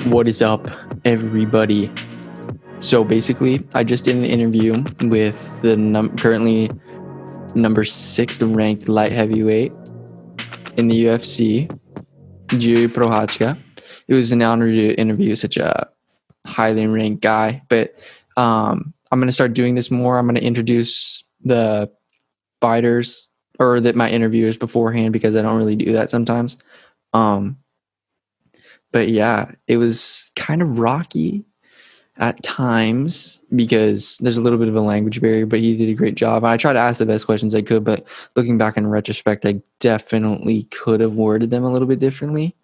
What is up, everybody? So basically, I just did an interview with the currently number 6 ranked light heavyweight in the UFC, Jiri Prochazka. It was an honor to interview such a highly ranked guy, but I'm going to start doing this more. I'm going to introduce the fighters or my interviewers beforehand because I don't really do that sometimes. But yeah, it was kind of rocky at times because there's a little bit of a language barrier, but he did a great job. I tried to ask the best questions I could, but looking back in retrospect, I definitely could have worded them a little bit differently.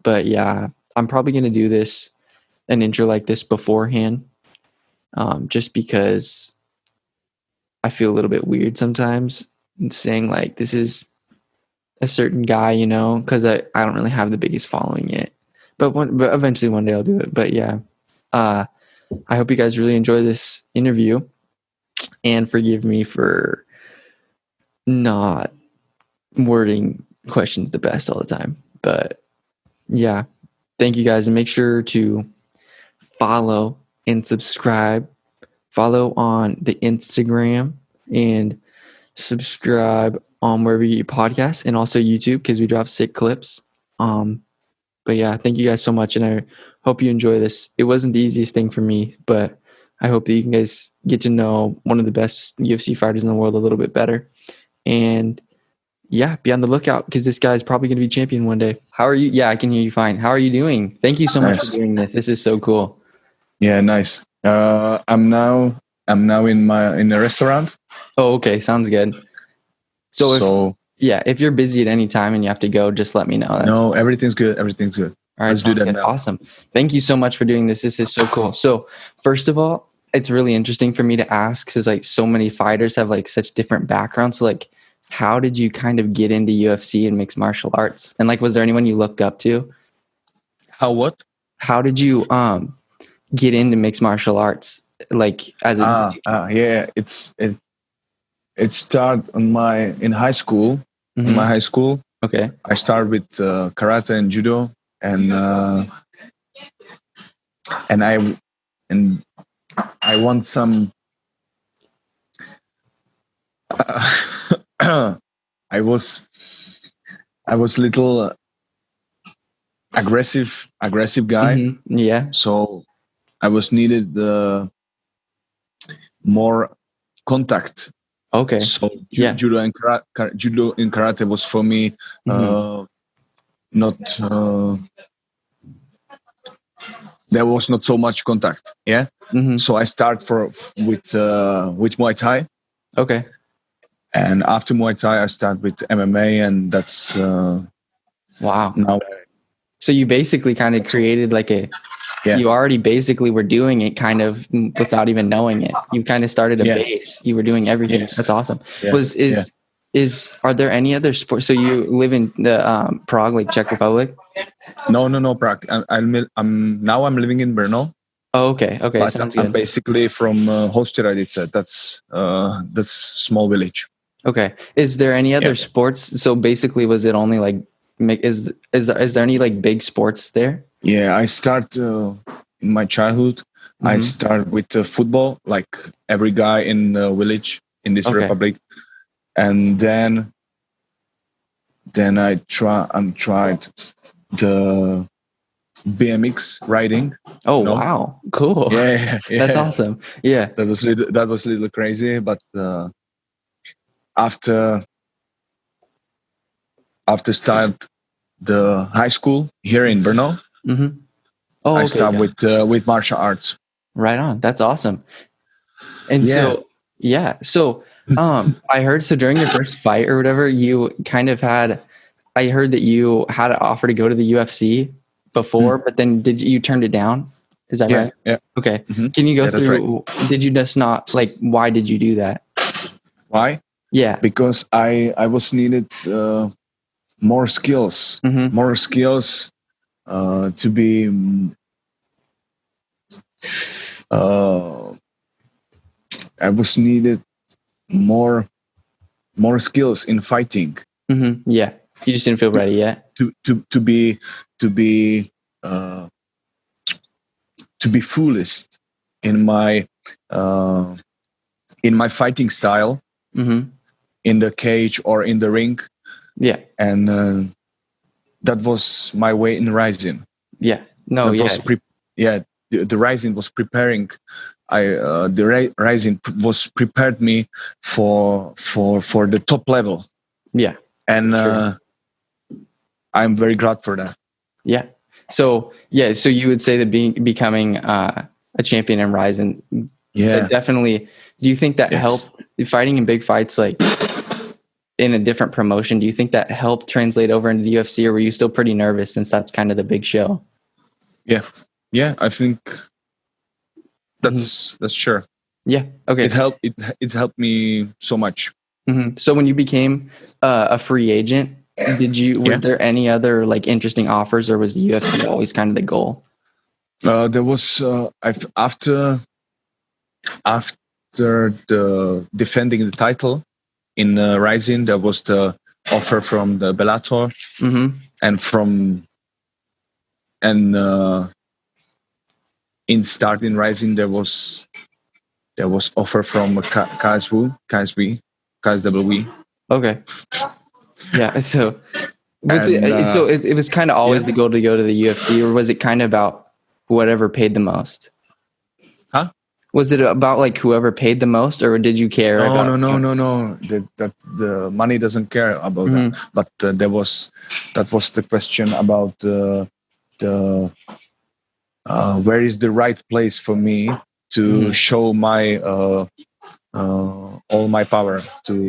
But yeah, I'm probably going to do an intro like this beforehand, just because I feel a little bit weird sometimes saying like, this is a certain guy, because I don't really have the biggest following yet. But eventually one day I'll do it. But yeah, I hope you guys really enjoy this interview, and forgive me for not wording questions the best all the time. But yeah, thank you guys, and make sure to follow and subscribe. Follow on the Instagram and subscribe on wherever you get your podcasts, and also YouTube because we drop sick clips. But yeah, thank you guys so much, and I hope you enjoy this. It wasn't the easiest thing for me, but I hope that you guys get to know one of the best UFC fighters in the world a little bit better. And yeah, be on the lookout because this guy's probably going to be champion one day. How are you? Yeah, I can hear you fine. How are you doing? Thank you so much for doing this. This is so cool. Yeah, nice. I'm now in a restaurant. Oh, okay. Sounds good. If you're busy at any time and you have to go, just let me know. No, everything's good. Everything's good. All right, let's do that now. Awesome. Thank you so much for doing this. This is so cool. So first of all, it's really interesting for me to ask because like so many fighters have like such different backgrounds. So like, how did you kind of get into UFC and mixed martial arts? And like, was there anyone you looked up to? How did you get into mixed martial arts? Like as a yeah, it started in high school. Mm-hmm. In my high school, okay, I started with karate and judo, and I want some. I was little aggressive guy. Mm-hmm. Yeah. So I was needed more contact. Okay. So judo and karate was for me not. There was not so much contact. Yeah. Mm-hmm. So I start with Muay Thai. Okay. And after Muay Thai, I start with MMA, and that's wow. Now, so you basically kind of created like you already basically were doing it kind of without even knowing it. You kind of started a base. You were doing everything. Yes. That's awesome. Yeah. Are there any other sports? So you live in the Prague, like Czech Republic? No, Prague. I'm now living in Brno. Oh, okay. But sounds good. I'm basically from Hosteradice. That's small village. Okay. Is there any other sports? So basically, was it only like is there any like big sports there? Yeah, I start in my childhood. Mm-hmm. I start with football, like every guy in the village in this republic, and then I tried the BMX riding. Oh wow, cool! Yeah. That's awesome. Yeah, that was a little crazy, but after start the high school here in Brno. Mm-hmm. I start with martial arts. Right on. That's awesome. And so I heard during your first fight or whatever, you kind of I heard that you had an offer to go to the UFC before, but then you turned it down? Is that right? Yeah. Okay. Mm-hmm. Can you go through? Right. Did you just not why did you do that? Why? Yeah. Because I was needed more skills. Mm-hmm. More skills to be I was needed more skills in fighting. Mm-hmm. Yeah, you just didn't feel ready yet. To be to be fullest in my fighting style, in the cage or in the ring. Yeah. And that was my way in Rising. Yeah. No. That yeah. was the Rising was preparing. Rising was prepared me for the top level. Yeah. And I'm very glad for that. Yeah. So you would say that becoming a champion in Rising, definitely. Do you think that helped fighting in big fights, like in a different promotion? Do you think that helped translate over into the UFC, or were you still pretty nervous since that's kind of the big show? Yeah, I think that's sure. Yeah. Okay. It helped me so much. So when you became a free agent, were there any other like interesting offers, or was the UFC always kind of the goal? There was after the defending the title in Rising, there was the offer from the Bellator, and in starting Rising there was offer from KSW. Okay. Yeah. So it was kind of always the goal to go to the UFC, or was it kind of about whatever paid the most? Huh? Was it about like whoever paid the most, or did you care? No. That the money doesn't care about that. But that was the question about where is the right place for me to show my all my power to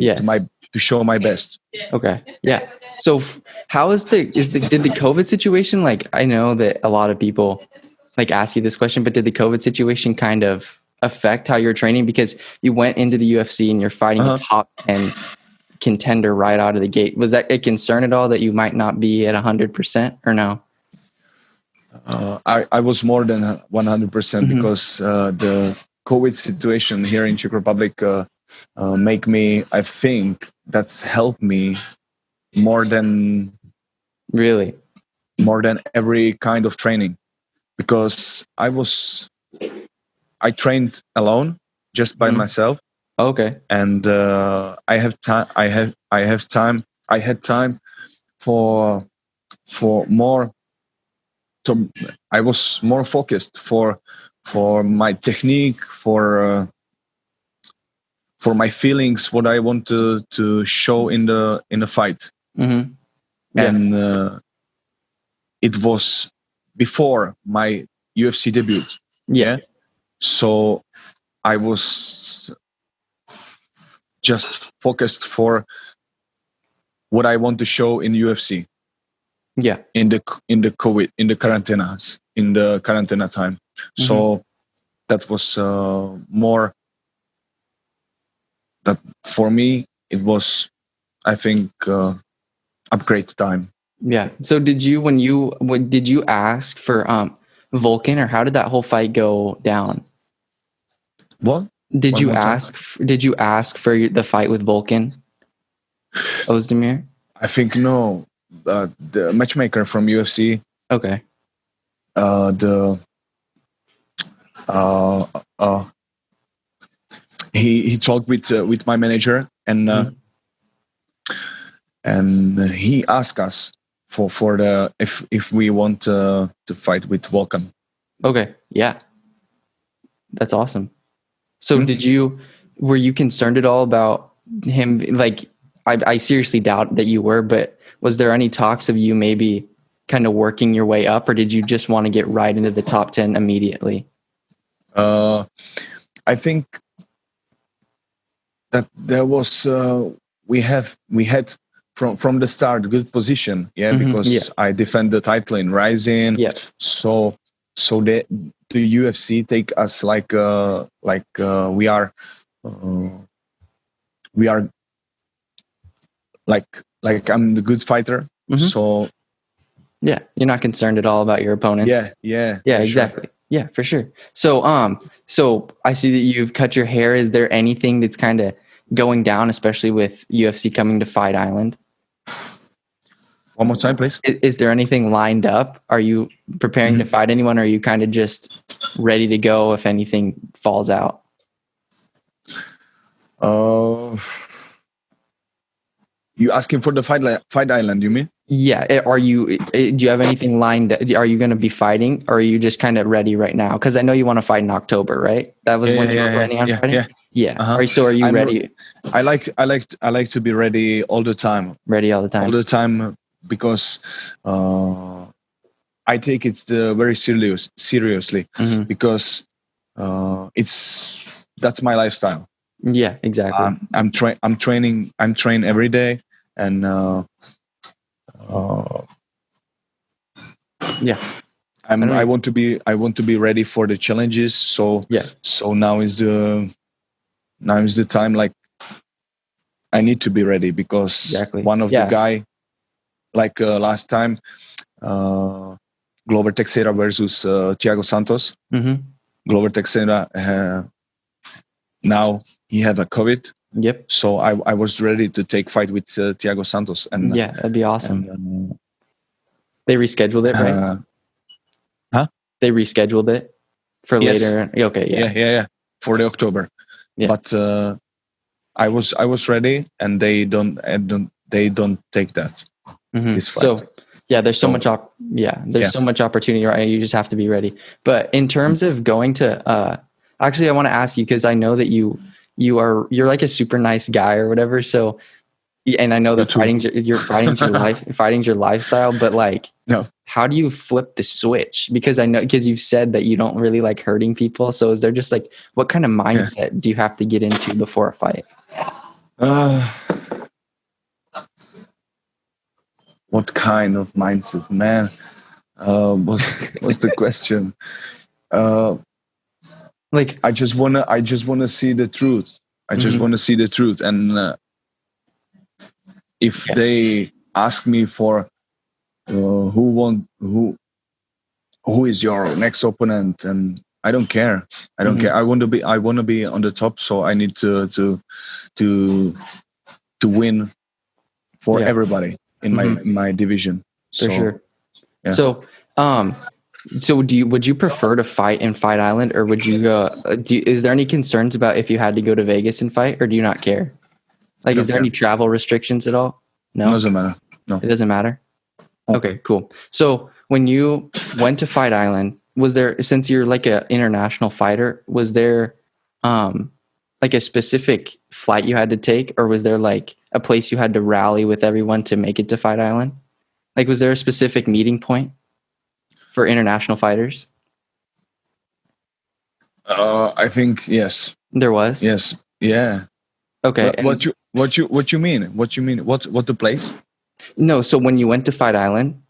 show my best. Okay. Yeah. So how did the COVID situation, like, I know that a lot of people like ask you this question, but did the COVID situation kind of affect how you're training? Because you went into the UFC and you're fighting a top 10 contender right out of the gate. Was that a concern at all that you might not be at 100% or no? I was more than 100% because the COVID situation here in Czech Republic make me, I think that's helped me more than every kind of training, because I trained alone, just by myself. Okay. And I had time for more. I was more focused for my technique, for my feelings, what I want to show in the fight. And it was before my UFC debut. So I was just focused for what I want to show in UFC. In the COVID, in the quarantena time. So that was more that for me. It was, I think, upgrade time. Yeah. So did you ask for Vulcan, or how did that whole fight go down? What? Did you ask for the fight with Vulcan Ozdemir? I think no. The matchmaker from UFC. Okay. He talked with my manager, and he asked us for the if we want to fight with Vulcan. Okay. Yeah. That's awesome. So were you concerned at all about him? Like, I seriously doubt that you were, but was there any talks of you maybe kind of working your way up, or did you just want to get right into the top 10 immediately? I think that there was we had from the start a good position, because I defend the title in Rising. So the UFC take us like we are like I'm the good fighter. So yeah, you're not concerned at all about your opponents. Yeah, exactly. Sure. Yeah, for sure. So so I see that you've cut your hair. Is there anything that's kind of going down, especially with UFC coming to Fight Island? One more time, please. Is there anything lined up? Are you preparing to fight anyone? Or are you kind of just ready to go if anything falls out? You asking for the fight island, you mean? Yeah. Do you have anything lined up? Are you going to be fighting, or are you just kind of ready right now? Because I know you want to fight in October, right? That was when you were planning on fighting? Yeah. Uh-huh. So are you ready? I like to be ready all the time. Ready all the time. All the time, because I take it very seriously, because that's my lifestyle. Yeah, exactly. I'm training every day, and yeah, I want to be ready for the challenges. So now is the time. Like, I need to be ready, because one of the guy, like last time, Glover Teixeira versus Thiago Santos. Glover Teixeira, now he had a COVID. Yep. So I was ready to take fight with Thiago Santos, and that'd be awesome. They rescheduled it, right? Huh? They rescheduled it for later. Okay. Yeah. For the October. Yeah. But I was ready, and they don't take that. This fight. So there's so much so much opportunity, right? You just have to be ready. But in terms of going to actually, I want to ask you, because I know that you're like a super nice guy or whatever. So, and I know that fighting's your life, fighting's your lifestyle. But like, no, how do you flip the switch? Because I know, because you've said that you don't really like hurting people. So is there just like, what kind of mindset do you have to get into before a fight? What kind of mindset, man? What's the question? Like, I just wanna see the truth. I just want to see the truth, and if they ask me for who is your next opponent, and I don't care. I don't care. I want to be on the top, so I need to win for everybody in my division. For sure. Yeah. So would you prefer to fight in Fight Island, or would you go? Is there any concerns about if you had to go to Vegas and fight, or do you not care? Like, is there any travel restrictions at all? No, it doesn't matter. No, it doesn't matter. Okay, cool. So when you went to Fight Island, was there, since you're like an international fighter, was there like a specific flight you had to take, or was there like a place you had to rally with everyone to make it to Fight Island? Like, was there a specific meeting point for international fighters? I think yes. There was? Yes. Yeah. Okay. What you mean? What the place? No, so when you went to Fight Island,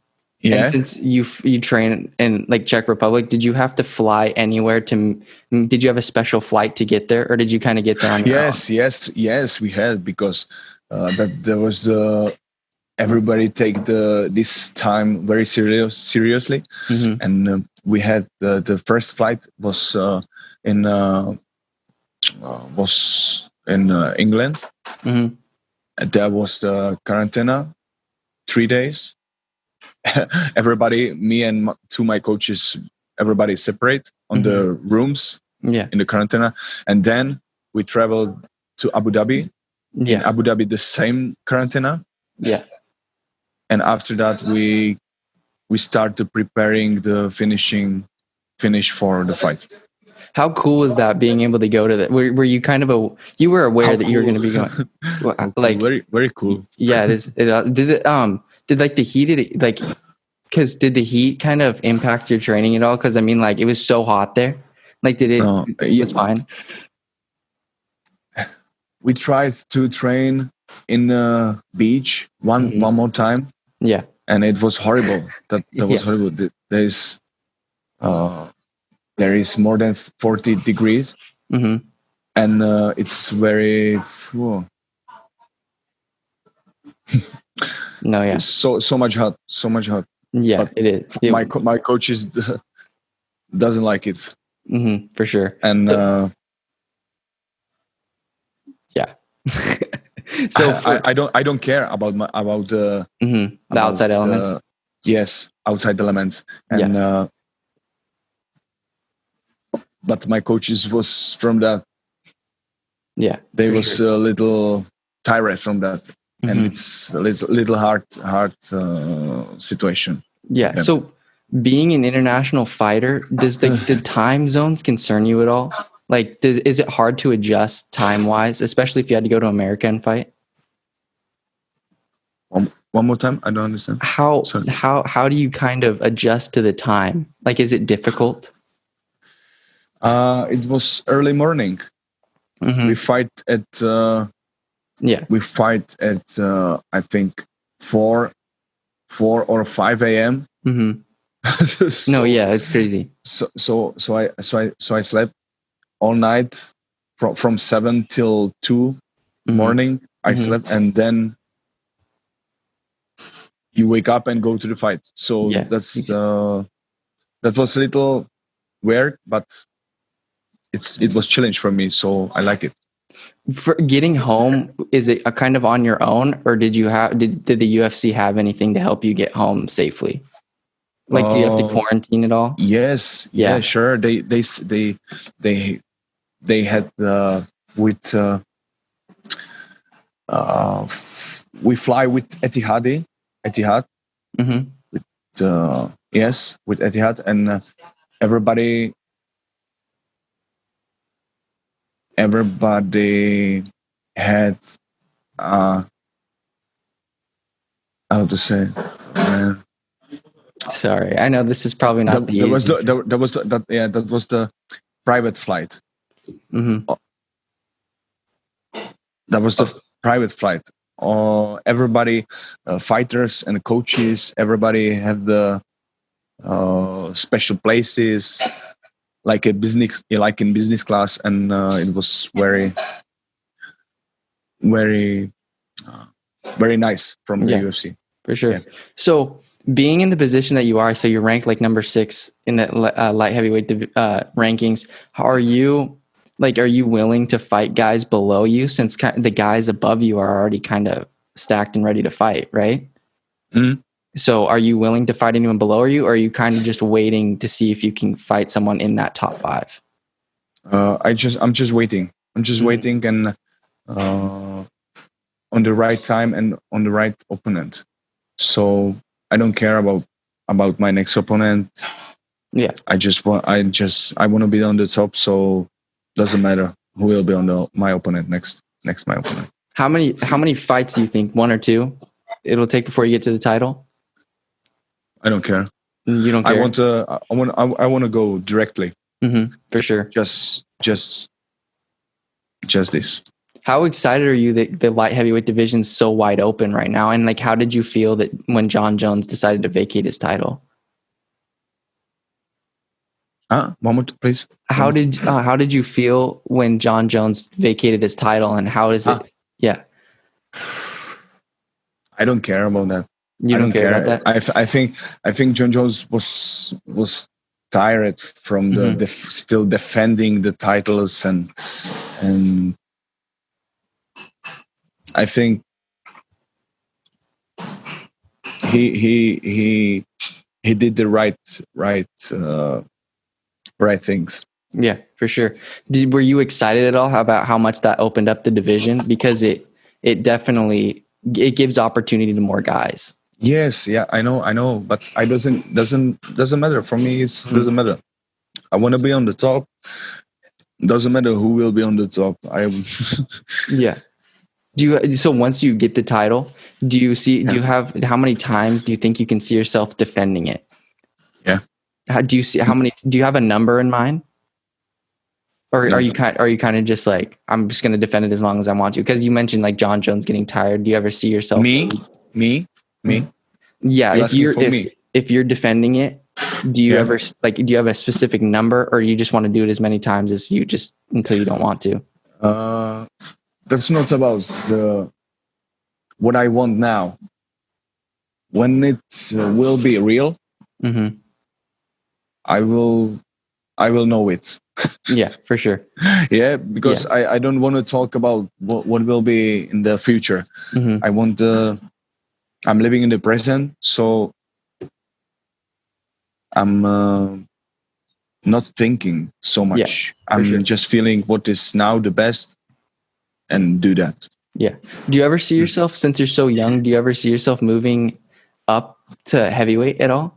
and since you train in like Czech Republic, did you have to fly anywhere did you have a special flight to get there, or did you kind of get there on your own? Yes, we had, because there was everybody take this time very seriously, and we had the first flight was in England. And that was the quarantine, 3 days. Everybody, me and my coaches, everybody separate on the rooms in the quarantine, and then we traveled to Abu Dhabi. In Abu Dhabi, the same quarantine. And after that, we started preparing the finish for the fight. How cool is that, being able to go to that? Were you kind of you were aware that you were going to be going? Like, very, very cool. Yeah, it is. Did like the heat, like, because did the heat kind of impact your training at all? Because I mean, like, it was so hot there. Like, did it? It was fine. We tried to train in the beach one more time. Yeah. And it was horrible. That was horrible. There is more than 40 degrees, and it's very. No, yeah. It's so much hot. Yeah, but it is. My coaches doesn't like it. For sure. And yeah. So I don't care about the outside elements. Yes, outside elements, and but my coaches was from that. Yeah, they was a little tired from that, and it's a little hard situation. Yeah. So being an international fighter, does the time zones concern you at all? Like, is it hard to adjust time wise, especially if you had to go to America and fight? One more time, I don't understand. How do you kind of adjust to the time? Like, is it difficult? It was early morning. We fight at I think 4 or 5 a.m. No, yeah, it's crazy. So I slept all night from 7 till 2 morning. I slept, and then you wake up and go to the fight. So that was a little weird, but it was challenge for me, so I like it. For getting home, is it a kind of on your own, or did the UFC have anything to help you get home safely? Like, do you have to quarantine at all? Yes, yeah, sure. They had with we fly with Etihad. With Etihad, and everybody had how to say. Sorry, I know this is probably not that was the private flight. That was the private flight. Everybody, fighters and coaches, everybody had the special places, like in business class, and it was very, very, very nice from the UFC. For sure. Yeah. So being in the position that you are, so you're ranked like number 6 in the light heavyweight rankings. Are you willing to fight guys below you, since the guys above you are already kind of stacked and ready to fight, right? So are you willing to fight anyone below you, or are you kind of just waiting to see if you can fight someone in that top 5? I'm just waiting. I'm just waiting, and on the right time and on the right opponent. So I don't care about my next opponent. Yeah. I want to be on the top, so doesn't matter who will be on my opponent next my opponent. How many fights do you think, 1 or 2, it'll take before you get to the title? I don't care. You don't care? I want to go directly. For sure. Just this. How excited are you that the light heavyweight division is so wide open right now? And like, how did you feel that when Jon Jones decided to vacate his title? Moment, please. How did you feel when Jon Jones vacated his title, and how is it? Yeah. I don't care about that. You don't care about that? I think Jon Jones was tired from still defending the titles, and I think he did the right things. Yeah, for sure. Were you excited at all about how much that opened up the division? Because it definitely gives opportunity to more guys. Yes, yeah, I know, but it doesn't matter for me. It doesn't matter. I want to be on the top. Doesn't matter who will be on the top. Yeah. So once you get the title, do you have, how many times do you think you can see yourself defending it? Yeah. Do you have a number in mind? Or are you kind of just like, I'm just going to defend it as long as I want to? Because you mentioned like Jon Jones getting tired. Do you ever see yourself? Me? Yeah. If you're defending it, do you ever do you have a specific number, or you just want to do it as many times as until you don't want to? That's not about what I want now. When it will be real, I will I will know it. Yeah, for sure. Yeah, because I don't want to talk about what will be in the future. I want I'm living in the present, so I'm not thinking so much. I'm just feeling what is now the best and do that. Yeah. Do you ever see yourself, since you're so young, do you ever see yourself moving up to heavyweight at all?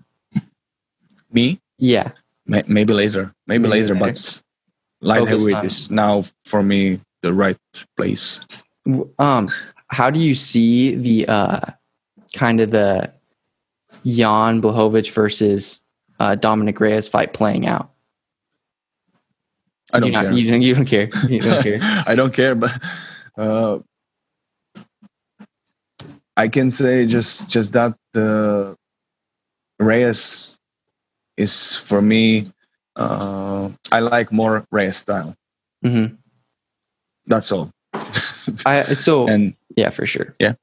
Me? Yeah. Maybe later. Maybe later, but light heavyweight is now for me the right place. How do you see the kind of the Jan Blachowicz versus Dominic Reyes fight playing out? I don't care. You don't care. You don't care. I don't care, but I can say just that Reyes is for me. I like more Reyes style. Mm-hmm. That's all. Yeah, for sure. Yeah.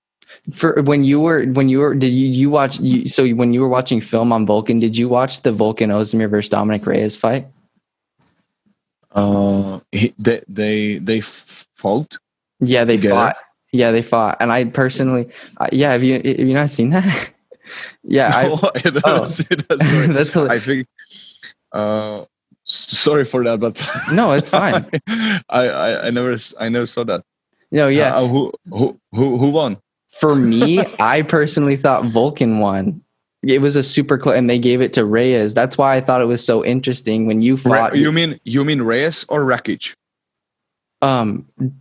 For when you were did you watch so when you were watching film on Volkan, did you watch the Volkan Ozdemir versus Dominic Reyes fight? They fought. Yeah, they together. fought. Yeah, they fought. And I personally, have you not seen that? Yeah, no, I don't see that. That's hilarious. I think. Sorry for that, but no, it's fine. I never saw that. No, yeah. Who won? For me, I personally thought Volkan won. It was a super close, and they gave it to Reyes. That's why I thought it was so interesting when you fought. You mean Reyes or Rakic?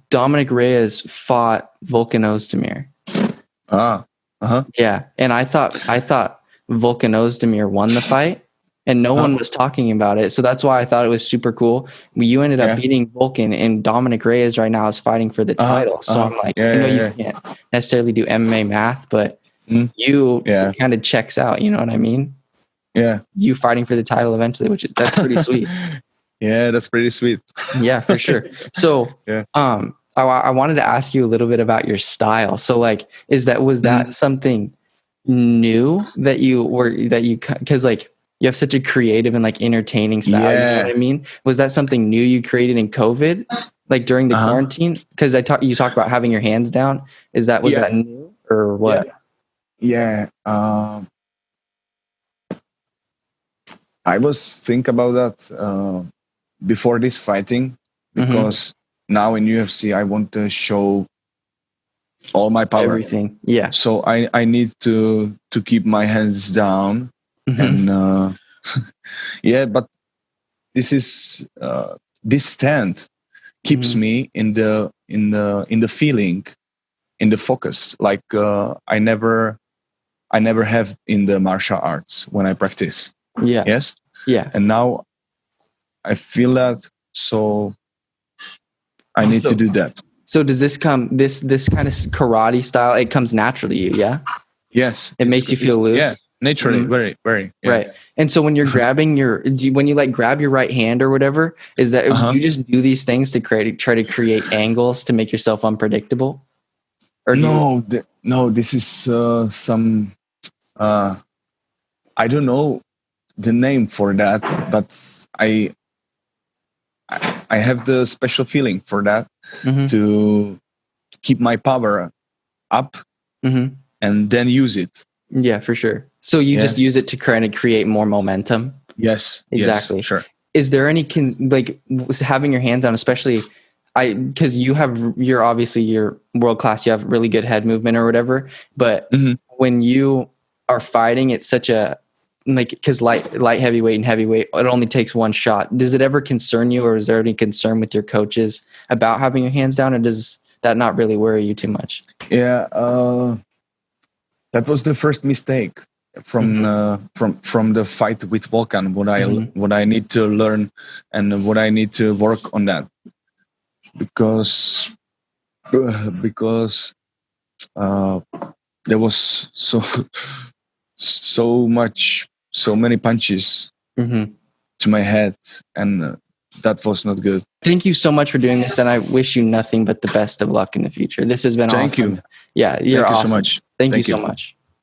Dominic Reyes fought Volkan Ozdemir. Yeah, and I thought Volkan Ozdemir won the fight, and no one was talking about it. So that's why I thought it was super cool. You ended up beating Volkan, and Dominic Reyes right now is fighting for the title. So I'm like, I know you can't necessarily do MMA math, but it kind of checks out. You know what I mean? Yeah. You fighting for the title eventually, that's pretty sweet. Yeah, that's pretty sweet. Yeah, for sure. So, I wanted to ask you a little bit about your style. So, like, was that something new that because like you have such a creative and like entertaining style? You know what I mean? Was that something new you created in COVID, like during the quarantine? Because you talked about having your hands down. Was that new or what? Yeah. I was thinking about that before this fighting, because now in UFC I want to show all my power, everything. Yeah. So I need to keep my hands down, and but this is this stand keeps me in the feeling, in the focus, like I never have in the martial arts when I practice. Yeah. Yes. Yeah. And now I feel that, so I need to do that. So does this this kind of karate style, it comes naturally to you, yeah? Yes. It makes you feel loose? Yeah, naturally, very, very. Yeah. Right. And so when you're grabbing when you like grab your right hand or whatever, is that you just do these things to try to create angles to make yourself unpredictable? Or no, this is some, I don't know the name for that, but I have the special feeling for that, to keep my power up and then use it. Yeah, for sure. So you just use it to kind of create more momentum. Yes, exactly. Yes, sure. Is there any like having your hands on, especially because you're obviously you're world class, you have really good head movement or whatever, but when you are fighting, it's such a because light heavyweight and heavyweight, it only takes one shot. Does it ever concern you, or is there any concern with your coaches about having your hands down, or does that not really worry you too much? Yeah, that was the first mistake from the fight with Volkan. What I need to learn and what I need to work on that, because there was so many punches to my head, and that was not good. Thank you so much for doing this, and I wish you nothing but the best of luck in the future. This has been awesome. Thank you. Yeah, you're awesome. Thank you so much. Thank you so much.